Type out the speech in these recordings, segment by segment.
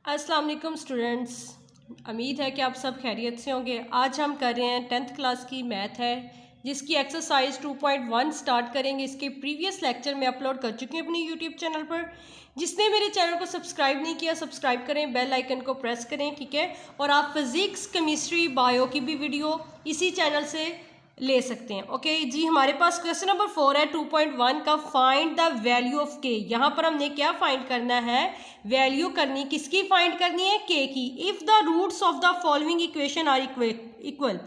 अस्सलाम वालेकुम स्टूडेंट्स, उम्मीद है कि आप सब खैरियत से होंगे। आज हम कर रहे हैं 10th क्लास की मैथ है जिसकी एक्सरसाइज 2.1 स्टार्ट करेंगे। इसके प्रीवियस लेक्चर में अपलोड कर चुकी हूँ अपनी यूट्यूब चैनल पर। जिसने मेरे चैनल को सब्सक्राइब नहीं किया सब्सक्राइब करें, बेल आइकन को प्रेस करें, ठीक है। और आप फिज़िक्स, केमिस्ट्री, बायो की भी वीडियो इसी चैनल से ले सकते हैं। ओके जी, हमारे पास क्वेश्चन नंबर 4 है 2.1 का, फाइंड द वैल्यू ऑफ के। यहाँ पर हमने क्या फाइंड करना है? वैल्यू करनी, किसकी फाइंड करनी है? के की। If the roots of the following equation are equal,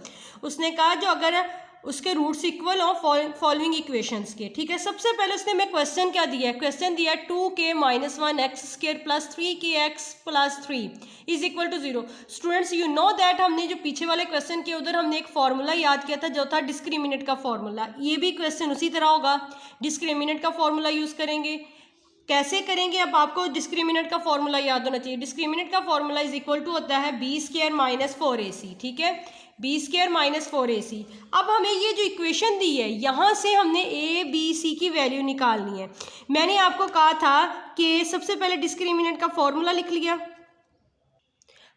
उसने कहा जो अगर उसके रूट्स इक्वल हो फॉलोइंग इक्वेशंस के, ठीक है। सबसे पहले उसने हमें क्वेश्चन क्या दिया है? क्वेश्चन दिया है 2k - 1 x² + 3kx + 3 is equal to 0। Students you know that हमने जो पीछे वाले क्वेश्चन के उधर हमने एक फार्मूला याद किया था जो था डिस्क्रिमिनेंट का फार्मूला। ये भी क्वेश्चन उसी तरह होगा, डिस्क्रिमिनेंट का फार्मूला यूज़ करेंगे। कैसे करेंगे? अब आपको डिस्क्रिमिनेंट का फार्मूला याद होना चाहिए। डिस्क्रिमिनेंट का फार्मूला इज इक्वल टू होता है b² - 4ac, ठीक है। b² - 4ac। अब हमें ये जो इक्वेशन दी है यहाँ से हमने a b c की वैल्यू निकालनी है। मैंने आपको कहा था कि सबसे पहले डिस्क्रिमिनेंट का फार्मूला लिख लिया।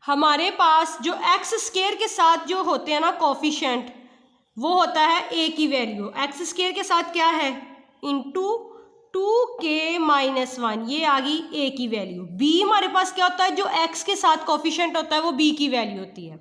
हमारे पास जो x² के साथ जो होते हैं ना कोफिशिएंट, वो होता है a की वैल्यू। x² के साथ क्या है? इंटू 2k - 1, ये आ गई a की वैल्यू। b हमारे पास क्या होता है? जो x के साथ कोफिशिएंट होता है वो b की वैल्यू होती है।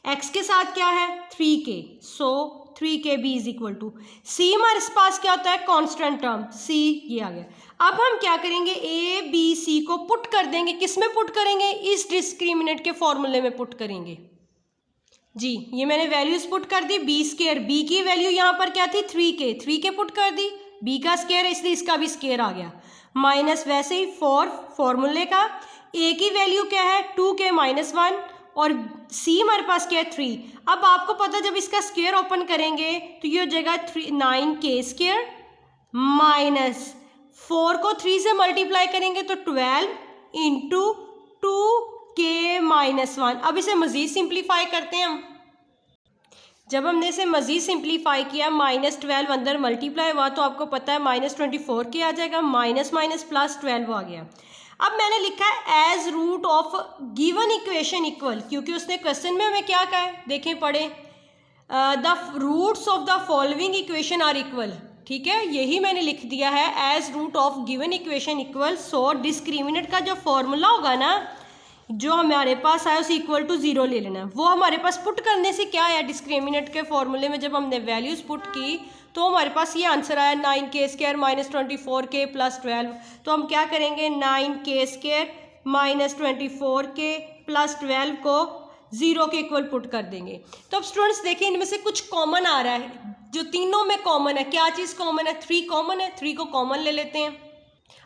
x के साथ क्या है? 3k, so 3kb is equal to c। हमारे पास क्या होता है? कांस्टेंट टर्म c, ये आ गया। अब हम क्या करेंगे? a b c को पुट कर देंगे। किस में पुट करेंगे? इस डिस्क्रिमिनेंट के फॉर्मूले में पुट करेंगे जी। ये मैंने वैल्यूज पुट कर दी। b², b की वैल्यू यहाँ पर क्या थी? 3k पुट कर दी। b का स्क्वायर है इसलिए इसका भी स्क्वायर आ गया, माइनस वैसे ही 4 फॉर्मूले का। a की वैल्यू क्या है? 2k - 1 और c हमारे पास क्या है? 3। अब आपको पता जब इसका स्क्वायर ओपन करेंगे तो ये हो जाएगा 9k² माइनस 4 को 3 से मल्टीप्लाई करेंगे तो 12 इंटू 2k - 1। अब इसे मज़ीद सिंप्लीफाई करते हैं हम। जब हमने इसे मज़ीद सिंप्लीफाई किया, -12 अंदर मल्टीप्लाई हुआ तो आपको पता है -24k आ जाएगा, माइनस माइनस प्लस 12 आ गया। अब मैंने लिखा है as root of given equation equal, क्योंकि उसने क्वेश्चन में हमें क्या कहा है? देखें पढ़ें, the roots of the following equation are equal, ठीक है। यही मैंने लिख दिया है as root of given equation equal. So discriminant का जो फॉर्मूला होगा ना जो हमारे पास आया उसे इक्वल टू 0 ले लेना। वो हमारे पास पुट करने से क्या आया? डिस्क्रिमिनेंट के फॉर्मूले में जब हमने वैल्यूज पुट की तो हमारे पास ये आंसर आया 9k² - 24k + 12। तो हम क्या करेंगे? 9k² - 24k + 12 को 0 के इक्वल पुट कर देंगे। तो अब स्टूडेंट्स देखें, इनमें से कुछ कॉमन आ रहा है। जो तीनों में कॉमन है, क्या चीज़ कॉमन है? 3 कॉमन है। 3 को कॉमन ले लेते हैं।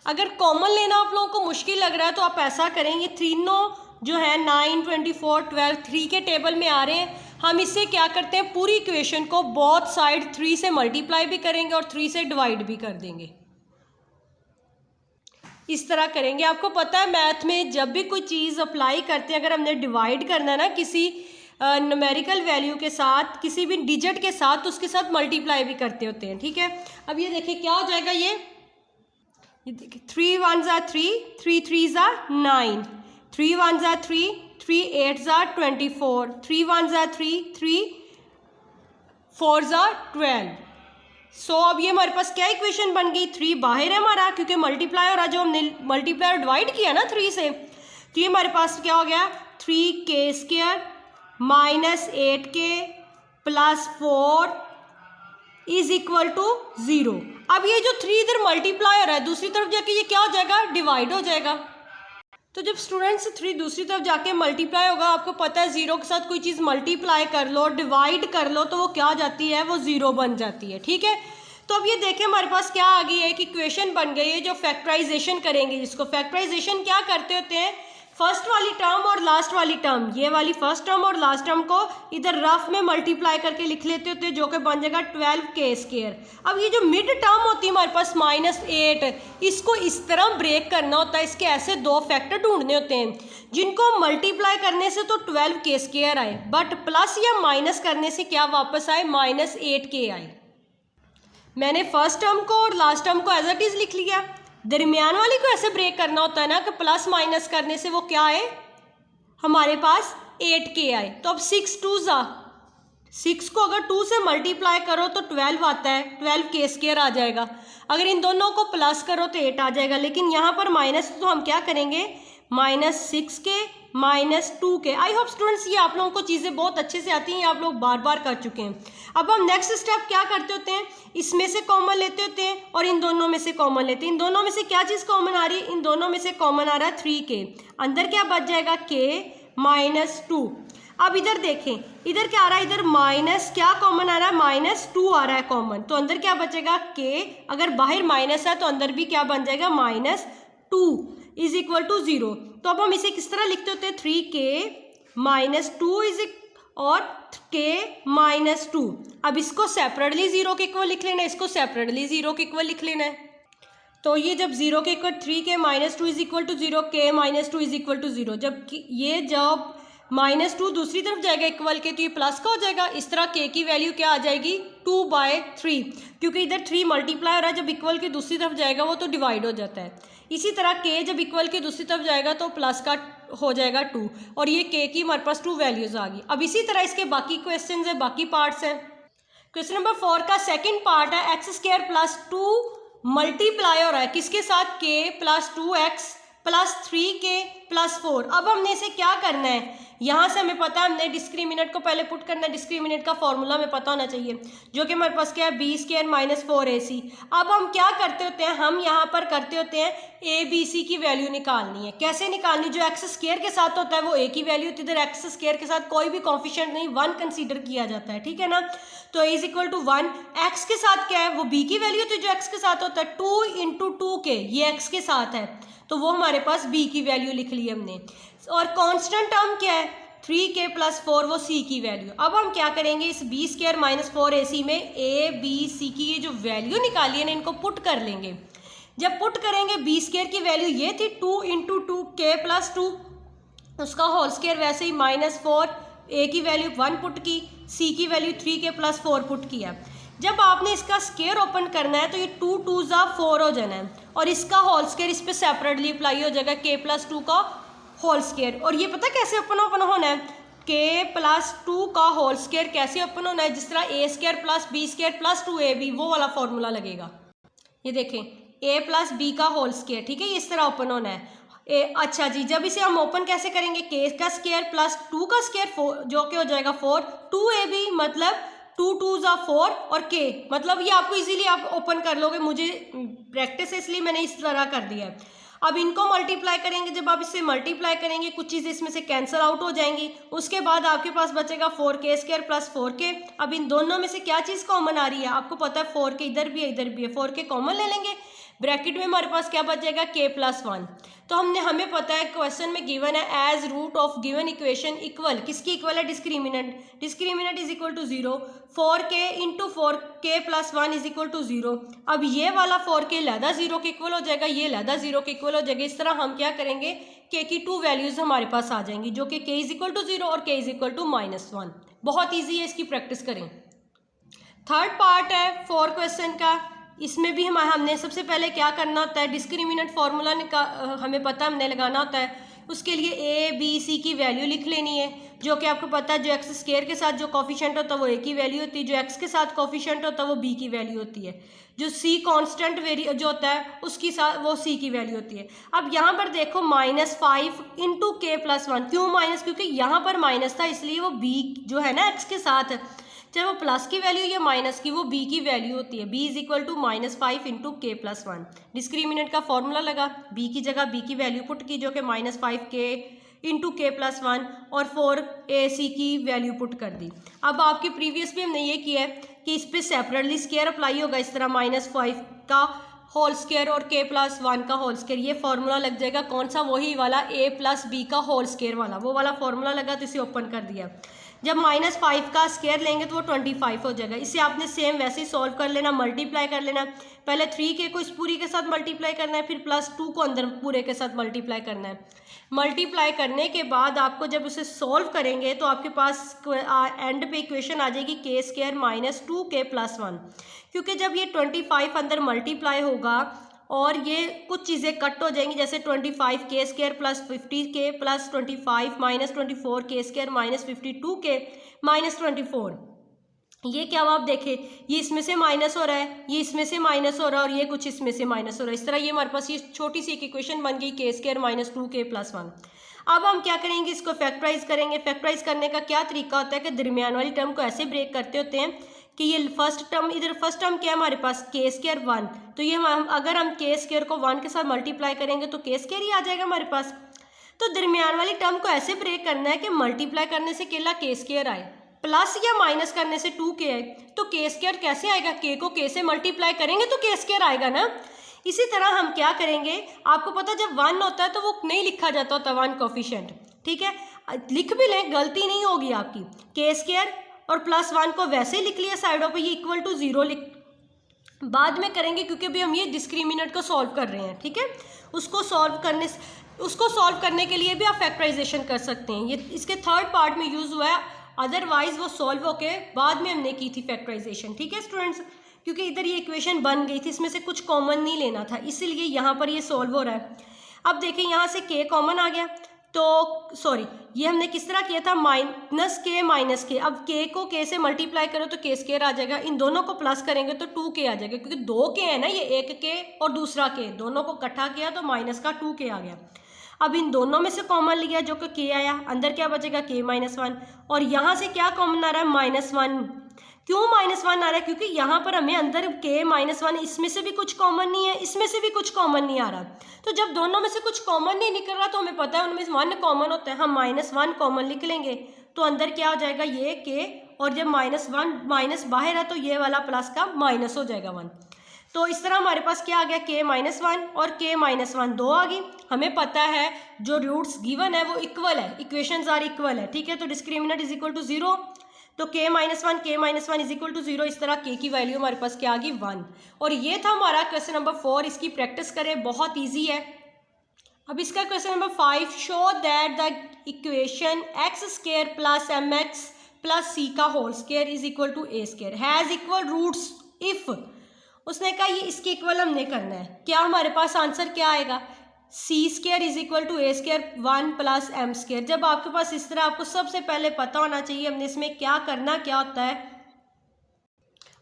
अगर कॉमन लेना आप लोगों को मुश्किल लग रहा है तो आप ऐसा करेंगे, तीनों जो है 9, 24, 12 3 के टेबल में आ रहे हैं। हम इससे क्या करते हैं? पूरी इक्वेशन को बोथ साइड 3 से मल्टीप्लाई भी करेंगे और 3 से डिवाइड भी कर देंगे। इस तरह करेंगे। आपको पता है मैथ में जब भी कोई चीज़ अप्लाई करते हैं, अगर हमने डिवाइड करना है ना किसी न्यूमेरिकल वैल्यू के साथ, किसी भी डिजिट के साथ, तो उसके साथ मल्टीप्लाई भी करते होते हैं, ठीक है। अब ये देखिए क्या हो जाएगा, ये देखिए 3 1s are 3, 3 3s are 9, 3 1s are 3, 3 8s are 24, 3 1s are 3, 3 4s are 12। सो अब ये हमारे पास क्या इक्वेशन बन गई? 3 बाहर है हमारा क्योंकि मल्टीप्लाई हो रहा, जो हमने मल्टीप्लाई और डिवाइड किया ना 3 से, तो ये हमारे पास क्या हो गया? 3k² - 8k + 4 is equal to 0। अब ये जो 3 इधर मल्टीप्लाई हो रहा है दूसरी तरफ जाके ये क्या हो जाएगा? डिवाइड हो जाएगा। तो जब स्टूडेंट्स 3 दूसरी तरफ जाके मल्टीप्लाई होगा, आपको पता है 0 के साथ कोई चीज़ मल्टीप्लाई कर लो, डिवाइड कर लो, तो वो क्या हो जाती है? वो 0 बन जाती है, ठीक है। तो अब ये देखें हमारे पास क्या आ गई है? एक इक्वेशन बन गई है जो फैक्टराइजेशन करेंगे। जिसको फैक्टराइजेशन क्या करते होते हैं? फर्स्ट वाली टर्म और लास्ट वाली टर्म, ये वाली फर्स्ट टर्म और लास्ट टर्म को इधर रफ में मल्टीप्लाई करके लिख लेते होते हैं, जो कि बन जाएगा 12k²। अब ये जो मिड टर्म होती है हमारे पास -8, इसको इस तरह ब्रेक करना होता है। इसके ऐसे 2 फैक्टर ढूंढने होते हैं जिनको मल्टीप्लाई करने से तो 12k² आए, बट प्लस या माइनस करने से क्या वापस आए? -8k आए। मैंने फर्स्ट टर्म को और लास्ट टर्म को एज इट इज लिख लिया। दरमियान वाली को ऐसे ब्रेक करना होता है ना कि प्लस माइनस करने से वो क्या है? हमारे पास 8k आए। तो अब 6 2 ज़ा 6 को अगर 2 से मल्टीप्लाई करो तो 12 आता है, 12k² आ जाएगा। अगर इन दोनों को प्लस करो तो 8 आ जाएगा, लेकिन यहाँ पर माइनस, तो हम क्या करेंगे, -6k -2k। I hope students ये आप लोगों को चीज़ें बहुत अच्छे से आती हैं, आप लोग बार बार कर चुके हैं। अब हम नेक्स्ट स्टेप क्या करते होते हैं, इसमें से कॉमन लेते होते हैं और इन दोनों में से कॉमन लेते हैं। इन दोनों में से क्या चीज़ कॉमन आ रही है, इन दोनों में से कॉमन आ रहा है 3k। अंदर क्या बच जाएगा, k -2। अब इधर देखें, इधर क्या आ रहा है, इधर माइनस क्या कॉमन आ रहा है, -2 आ रहा है कॉमन। तो अंदर क्या बचेगा, k, अगर बाहर माइनस है तो अंदर भी क्या बन जाएगा, -2 = 0। तो अब हम इसे किस तरह लिखते होते हैं, 3k -2 और k -2। अब इसको सेपरेटली 0 के इक्वल लिख लेना है, इसको सेपरेटली 0 के इक्वल लिख लेना है। तो ये जब 0 के इक्वल 3k -2 = 0, k -2 = 0। जब ये जब -2 दूसरी तरफ जाएगा इक्वल के, तो ये प्लस का हो जाएगा। इस तरह k की वैल्यू क्या आ जाएगी, 2/3, क्योंकि इधर 3 मल्टीप्लाई हो रहा है, जब इक्वल के दूसरी तरफ जाएगा वो तो डिवाइड हो जाता है। इसी तरह k जब इक्वल के दूसरी तरफ जाएगा तो प्लस का हो जाएगा 2, और ये k की हमारे पास 2 वैल्यूज आ गई। अब इसी तरह इसके बाकी क्वेश्चन है, बाकी पार्ट्स हैं। क्वेश्चन नंबर 4 का सेकेंड पार्ट है, x² + 2 मल्टीप्लाई हो रहा है किसके साथ, k + 2x + 3k + 4। अब हमने इसे क्या करना है, यहाँ से हमें पता है हमने डिस्क्रिमिनेंट को पहले पुट करना है। डिस्क्रिमिनेंट का फॉर्मूला हमें पता होना चाहिए, जो कि हमारे पास क्या है, b² - 4ac। अब हम क्या करते होते हैं, हम यहाँ पर करते होते हैं abc की वैल्यू निकालनी है। कैसे निकालनी, जो x² के साथ होता है वो a की वैल्यू होती है, इधर x² के साथ कोई भी कॉफिशिएंट नहीं, 1 कंसीडर किया जाता है, ठीक है ना। तो a = 1, x के साथ क्या है, वो b की वैल्यू होती है जो x के साथ होता है, 2 × 2k, ये x के साथ है, तो वो हमारे पास b की वैल्यू लिख ली हमने। और कांस्टेंट टर्म क्या है, 3k + 4, वो c की वैल्यू। अब हम क्या करेंगे, इस b² - 4ac में a b c की ये जो वैल्यू निकाली है ना, इनको पुट कर लेंगे। जब पुट करेंगे, b² की वैल्यू ये थी 2 × 2k + 2, उसका होल स्क्वायर वैसे ही -4, a की वैल्यू 1 पुट की, c की वैल्यू 3k + 4 पुट किया। जब आपने इसका स्क्वायर ओपन करना है तो ये 2 2 ज़ा 4 हो जाना है, और इसका होल स्क्वायर इस पर सेपरेटली अप्लाई हो जाएगा, k + 2 का होल स्क्वायर। और ये पता कैसे ओपन होना है, k + 2 का होल स्क्वायर कैसे ओपन होना है, जिस तरह a² + b² + 2ab, वो वाला फॉर्मूला लगेगा। ये देखें, a + b का होल स्क्वायर, ठीक है, इस तरह ओपन होना है। अच्छा जी, जब इसे हम ओपन कैसे करेंगे, k का स्क्वायर + 2 का स्क्वायर, जो कि हो जाएगा 4, 2ab मतलब 2 2 ज़ा 4, और k मतलब ये आपको इजीली आप ओपन कर लोगे, मुझे प्रैक्टिस है इसलिए मैंने इस तरह कर दिया है। अब इनको मल्टीप्लाई करेंगे, जब आप इससे मल्टीप्लाई करेंगे कुछ चीज़ें इसमें से कैंसिल आउट हो जाएंगी, उसके बाद आपके पास बचेगा 4k² + 4k। अब इन दोनों में से क्या चीज़ कॉमन आ रही है, आपको पता है 4k इधर भी है इधर भी है, 4k कॉमन ले लेंगे, ब्रैकेट में हमारे पास क्या बच जाएगा, k + 1। तो हमें पता है क्वेश्चन में गिवन है as root of given equation equal, किसकी इक्वल है, डिस्क्रिमिनेंट = 0, 4k × 4k + 1 = 0। अब ये वाला 4k लहदा 0 के इक्वल हो जाएगा, ये लहदा 0 के इक्वल हो जाएगा। इस तरह हम क्या करेंगे, k की 2 वैल्यूज हमारे पास आ जाएंगी, जो कि k = 0 और k = -1। बहुत ईजी है, इसकी प्रैक्टिस करें। थर्ड पार्ट है 4 क्वेश्चन का, इसमें भी हमने सबसे पहले क्या करना होता है, डिस्क्रिमिनेंट फार्मूला हमें पता हमने लगाना होता है। उसके लिए a b c की वैल्यू लिख लेनी है, जो कि आपको पता है जो x² के साथ जो कॉफिशिएंट होता है वो a की वैल्यू होती है, जो x के साथ कॉफिशिएंट होता है वो b की वैल्यू होती है, जो c कांस्टेंट जो होता है उसकी साथ वो c की वैल्यू होती है। अब यहाँ पर देखो -5 × k + 1, क्यों माइनस, क्योंकि यहाँ पर माइनस था इसलिए वो b जो है ना x के साथ, चाहे वो प्लस की वैल्यू या माइनस की, वो b की वैल्यू होती है, b = -5 × k + 1। डिस्क्रिमिनेंट का फॉर्मूला लगा, b की जगह b की वैल्यू पुट की, जो कि -5k × k + 1 और 4ac की वैल्यू पुट कर दी। अब आपके प्रीवियस भी हमने ये किया है कि इस पर सेपरेटली स्क्वायर अप्लाई होगा, इस तरह -5 का होल स्क्वायर और k + 1 का होल स्क्वायर, ये फॉर्मूला लग जाएगा कौन सा, वही वाला a + b का होल स्क्वायर वाला, वो वाला फॉर्मूला लगा, तो इसे ओपन कर दिया। जब -5 का स्क्वायर लेंगे तो वो 25 हो जाएगा। इसे आपने सेम वैसे ही सॉल्व कर लेना, मल्टीप्लाई कर लेना। पहले 3k को इस पूरी के साथ मल्टीप्लाई करना है, फिर +2 को अंदर पूरे के साथ मल्टीप्लाई करना है। मल्टीप्लाई करने के बाद आपको जब उसे सॉल्व करेंगे तो आपके पास एंड पे इक्वेशन आ जाएगी k² - 2k + 1, क्योंकि जब ये 25 अंदर मल्टीप्लाई होगा और ये कुछ चीज़ें कट हो जाएंगी, जैसे 25k² plus 50k plus 25 minus 24k² minus 52k minus 24। ये क्या हुआ आप देखें, ये इसमें से माइनस हो रहा है, ये इसमें से माइनस हो रहा है और ये कुछ इसमें से माइनस हो रहा है। इस तरह ये हमारे पास ये छोटी सी एक इक्वेशन बन गई k² माइनस 2k प्लस 1। अब हम क्या करेंगे, इसको फैक्टराइज करेंगे। फैक्टराइज करने का क्या तरीका होता है कि दरमियान वाली टर्म को ऐसे ब्रेक करते होते हैं कि ये फर्स्ट टर्म, इधर फर्स्ट टर्म क्या है हमारे पास k² 1, तो ये हम अगर हम k² को 1 के साथ मल्टीप्लाई करेंगे तो k² ही आ जाएगा हमारे पास। तो दरमियान वाली टर्म को ऐसे ब्रेक करना है कि मल्टीप्लाई करने से केवल k² आए, प्लस या माइनस करने से 2k आए। तो k² कैसे आएगा, k को k से मल्टीप्लाई करेंगे तो k² आएगा ना। इसी तरह हम क्या करेंगे, आपको पता जब 1 होता है तो वो नहीं लिखा जाता होता 1 कोफिशिएंट, ठीक है, लिख भी लें गलती नहीं होगी आपकी। k² और प्लस 1 को वैसे ही लिख लिया साइडों पे, ये इक्वल टू 0 लिख बाद में करेंगे क्योंकि अभी हम ये डिस्क्रिमिनेंट को सॉल्व कर रहे हैं, ठीक है। उसको सॉल्व करने के लिए भी आप फैक्टराइजेशन कर सकते हैं, ये इसके थर्ड पार्ट में यूज़ हुआ है, अदरवाइज वो सॉल्व होके बाद में हमने की थी फैक्टराइजेशन, ठीक है स्टूडेंट्स। क्योंकि इधर ये इक्वेशन बन गई थी, इसमें से कुछ कॉमन नहीं लेना था, इसीलिए यहाँ पर ये सॉल्व हो रहा है। अब देखिए यहाँ से k कॉमन आ गया, तो सॉरी ये हमने किस तरह किया था, माइनस k माइनस k। अब k को k से मल्टीप्लाई करो तो k² आ जाएगा, इन दोनों को प्लस करेंगे तो 2k आ जाएगा, क्योंकि 2k है ना, ये एक k और दूसरा k, दोनों को इकट्ठा किया तो माइनस का 2k आ गया। अब इन दोनों में से कॉमन लिया जो कि k आया, अंदर क्या बचेगा k माइनस 1, और यहाँ से क्या कॉमन आ रहा है -1। क्यों -1 आ रहा है, क्योंकि यहाँ पर हमें अंदर k -1, इसमें से भी कुछ कॉमन नहीं है, इसमें से भी कुछ कॉमन नहीं आ रहा। तो जब दोनों में से कुछ कॉमन नहीं निकल रहा तो हमें पता है उनमें से 1 कॉमन होता है, हम -1 कॉमन लिख लेंगे तो अंदर क्या हो जाएगा ये k, और जब -1 माइनस बाहर है तो ये वाला प्लस का माइनस हो जाएगा 1। तो इस तरह हमारे पास क्या आ गया, k -1 और k -1 2 आ गई। हमें पता है जो रूट्स गिवन है वो इक्वल है, इक्वेशंस आर इक्वल है, ठीक है। तो डिस्क्रिमिनेंट इज इक्वल टू 0, तो k -1 इज इक्वल टू 0। इस तरह k की वैल्यू हमारे पास क्या आ गई 1। और ये था हमारा क्वेश्चन नंबर 4, इसकी प्रैक्टिस करें, बहुत ईजी है। अब इसका question number 5, show that the equation x² plus mx plus c का whole square is equal to a² has equal roots if. उसने कहा ये इसके इक्वल हमने करना है, क्या हमारे पास आंसर क्या आएगा, c² is equal to a² 1 plus m²। जब आपके पास इस तरह, आपको सबसे पहले पता होना चाहिए हमने इसमें क्या करना क्या होता है।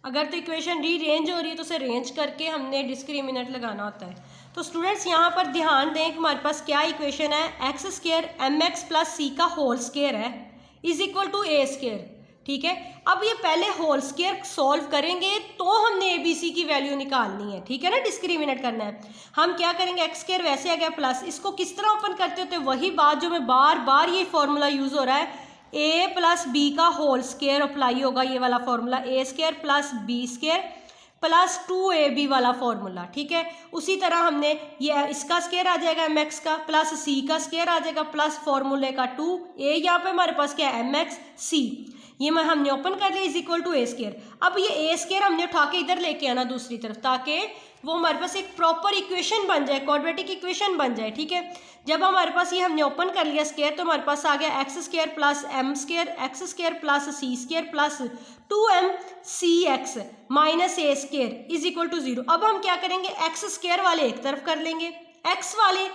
अगर तो इक्वेशन रीअरेंज हो रही है तो उसे रेंज करके हमने डिस्क्रिमिनेंट लगाना होता है। तो स्टूडेंट्स यहाँ पर ध्यान दें कि हमारे पास क्या इक्वेशन है, x² mx प्लस c का होल स्क्वायर है इज इक्वल टू a², ठीक है। अब ये पहले होल स्क्वायर सॉल्व करेंगे तो हमने ए बी सी की वैल्यू निकालनी है, ठीक है ना, डिस्क्रिमिनेट करना है। हम क्या करेंगे, x² वैसे आ गया प्लस, इसको किस तरह ओपन करते होते हैं, वही बात जो मैं बार बार ये फॉर्मूला यूज़ हो रहा है, a प्लस बी का होल स्क्वायर अप्लाई होगा, ये वाला formula a² plus b² plus 2ab वाला फॉर्मूला, ठीक है। उसी तरह हमने ये इसका स्क्वायर आ जाएगा mx का, प्लस c का स्क्वायर आ जाएगा, प्लस फॉर्मूले का 2a, यहाँ पे हमारे पास क्या है mx c, ये हमने ओपन कर लिया इज इक्वल टू a²। अब ये a² हमने उठा के इधर लेके आना दूसरी तरफ, ताकि वो हमारे पास एक प्रॉपर इक्वेशन बन जाए, क्वाड्रेटिक इक्वेशन बन जाए, ठीक है। जब हमारे पास ये हमने ओपन कर लिया स्क्वायर तो हमारे पास आ गया x² plus m² x² plus c² plus 2mcx minus a² is equal to 0। अब हम क्या करेंगे, x² वाले एक तरफ कर लेंगे, x वाले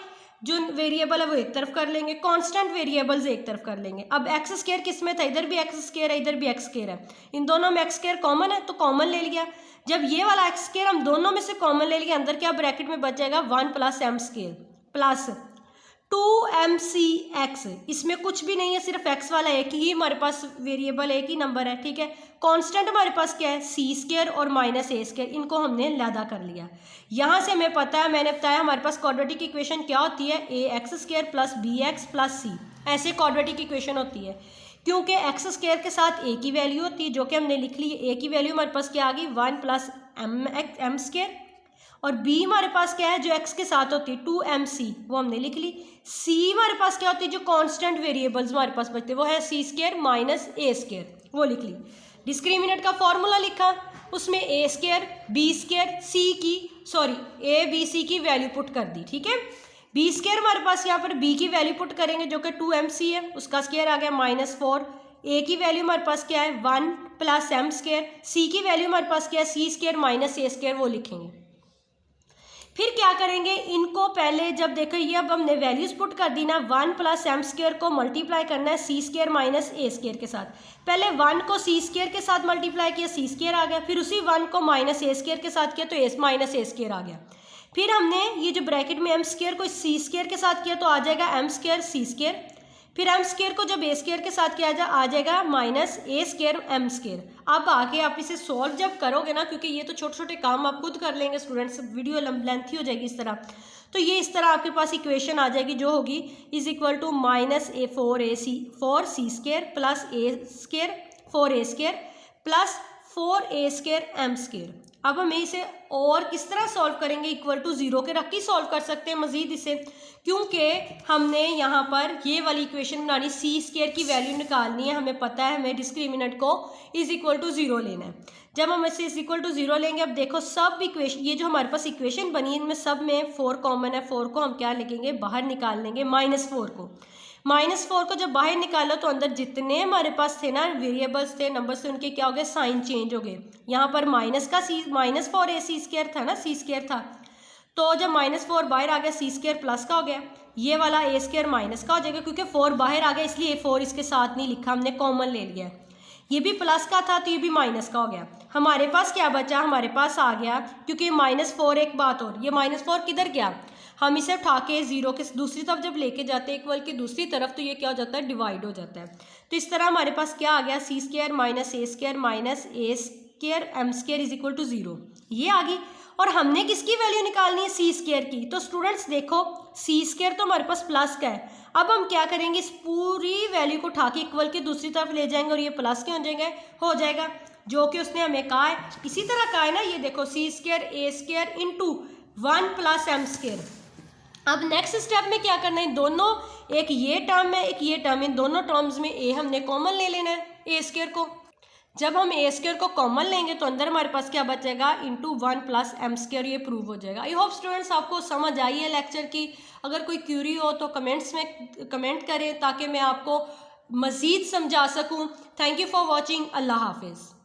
जो वेरिएबल है वो एक तरफ कर लेंगे, कांस्टेंट वेरिएबल्स एक तरफ कर लेंगे। अब x² किस में था, इधर भी x² है इधर भी x² है, इन दोनों में x² कॉमन है तो कॉमन ले लिया। जब ये वाला x² हम दोनों में से कॉमन ले लिया, अंदर क्या ब्रैकेट में बच जाएगा 1 प्लस m² प्लस 2mcx, इसमें कुछ भी नहीं है, सिर्फ x वाला एक ही हमारे पास वेरिएबल, एक ही नंबर है, ठीक है। कांस्टेंट हमारे पास क्या है, c² और माइनस a², इनको हमने लैदा कर लिया। यहाँ से हमें पता है, मैंने बताया हमारे पास क्वाड्रेटिक इक्वेशन क्या होती है, ax² plus bx plus c, ऐसे क्वाड्रेटिक इक्वेशन होती है। क्योंकि x² के साथ a की वैल्यू होती है जो कि हमने लिख ली, a की वैल्यू हमारे पास क्या आ गई 1 प्लस m², और b हमारे पास क्या है जो x के साथ होती है 2mc, वो हमने लिख ली। c हमारे पास क्या होती है, जो कांस्टेंट वेरिएबल्स हमारे पास बचते हैं वो है c² माइनस a², वो लिख ली। डिस्क्रिमिनेंट का फॉर्मूला लिखा, उसमें a² b² a b c की वैल्यू पुट कर दी, ठीक है। b² हमारे पास यहाँ पर b की वैल्यू पुट करेंगे जो कि 2mc है, उसका स्क्वायर आ गया -4, a की वैल्यू हमारे पास क्या है 1 प्लस m², c की वैल्यू हमारे पास क्या है c² माइनस a², वो लिखेंगे। फिर क्या करेंगे, इनको पहले जब देखो ये अब हमने वैल्यूज पुट कर दी ना, 1 प्लस एम स्क्वायर को मल्टीप्लाई करना है सी स्क्वायर माइनस ए स्क्वायर के साथ। पहले 1 को सी स्क्वायर के साथ मल्टीप्लाई किया, सी स्क्वायर आ गया, फिर उसी 1 को माइनस ए स्क्वायर के साथ किया तो ए माइनस ए स्क्वायर आ गया। फिर हमने ये जो ब्रैकेट में एम स्क्वायर को सी स्क्वायर के साथ किया तो आ जाएगा एम स्क्वायर सी स्क्वायर, फिर एम स्क्वायर को जब ए स्क्वायर के साथ किया आ जाएगा minus A square M square. अब आगे आप इसे सॉल्व जब करोगे ना, क्योंकि ये तो छोटे छोटे काम आप खुद कर लेंगे स्टूडेंट्स, वीडियो लेंथी हो जाएगी इस तरह, तो ये इस तरह आपके पास इक्वेशन आ जाएगी जो होगी is equal to minus A four C square plus A square 4a square plus 4a square M square. अब हम इसे और किस तरह सॉल्व करेंगे, इक्वल टू 0 के रख के सॉल्व कर सकते हैं मजीद इसे, क्योंकि हमने यहाँ पर ये वाली इक्वेशन बनानी, सी स्क्वायर की वैल्यू निकालनी है, हमें पता है हमें डिस्क्रिमिनेंट को इज इक्वल टू 0 लेना है। जब हम इसे इज इक्वल टू 0 लेंगे, अब देखो सब इक्वेशन, ये जो हमारे पास इक्वेशन बनी है इनमें सब में 4 कॉमन है, 4 को हम क्या लिखेंगे, बाहर निकाल लेंगे, -4 को। -4 को जब बाहर निकालो तो अंदर जितने हमारे पास थे ना वेरिएबल्स थे, नंबर्स थे, उनके क्या हो गए, साइन चेंज हो गए। यहाँ पर -4ac स्क्वायर था ना, सी स्क्वायर था, तो जब -4 बाहर आ गया सी स्क्वायर प्लस का हो गया, ये वाला ए स्क्वायर माइनस का हो जाएगा, क्योंकि 4 बाहर आ गया इसलिए 4 इसके साथ नहीं लिखा, हमने कॉमन ले लिया। ये भी प्लस का था तो ये भी माइनस का हो गया। हमारे पास क्या बचा, हमारे पास आ गया, क्योंकि -4 एक बात और, ये -4 किधर गया, हम इसे उठा के 0 के दूसरी तरफ जब लेके जाते हैं इक्वल की दूसरी तरफ, तो ये क्या हो जाता है, डिवाइड हो जाता है। तो इस तरह हमारे पास क्या आ गया, C square minus A square M square is equal to 0, ये आ गई। और हमने किसकी वैल्यू निकालनी है, सी स्क्वायर की। तो स्टूडेंट्स देखो सी स्क्वायर तो हमारे पास प्लस का है, अब हम क्या करेंगे, इस पूरी वैल्यू को उठा के इक्वल की दूसरी तरफ ले जाएंगे और ये प्लस के हो जाएगा जो कि उसने हमें कहा है। इसी तरह कहा है ना, ये देखो C square A square into 1 plus M square. अब नेक्स्ट स्टेप में क्या करना है, दोनों, एक ये टर्म है एक ये टर्म, इन दोनों टर्म्स में ए हमने कॉमन ले लेना है ए स्क्वायर को। जब हम ए स्क्वायर को कॉमन लेंगे तो अंदर हमारे पास क्या बचेगा, इंटू 1 प्लस एम स्क्वायर, ये प्रूव हो जाएगा। आई होप स्टूडेंट्स आपको समझ आई है लेक्चर की। अगर कोई क्यूरी हो तो कमेंट्स में कमेंट करें ताकि मैं आपको मज़ीद समझा सकूं। Thank you for watching. अल्लाह हाफिज़।